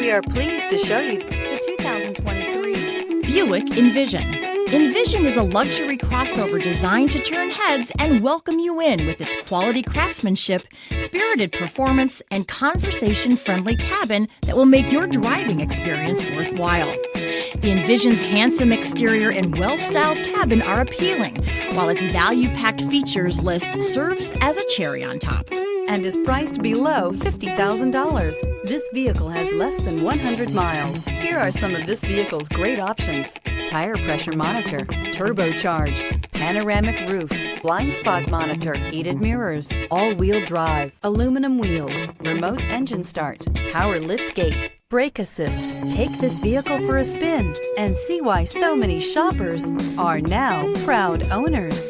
We are pleased to show you the 2023 Buick Envision. Envision is a luxury crossover designed to turn heads and welcome you in with its quality craftsmanship, spirited performance, and conversation-friendly cabin that will make your driving experience worthwhile. The Envision's handsome exterior and well-styled cabin are appealing, while its value-packed features list serves as a cherry on top. and is priced below $50,000. This vehicle has less than 100 miles. Here are some of this vehicle's great options: tire pressure monitor, turbocharged, panoramic roof, blind spot monitor, heated mirrors, all-wheel drive, aluminum wheels, remote engine start, power liftgate, brake assist. Take this vehicle for a spin and see why so many shoppers are now proud owners.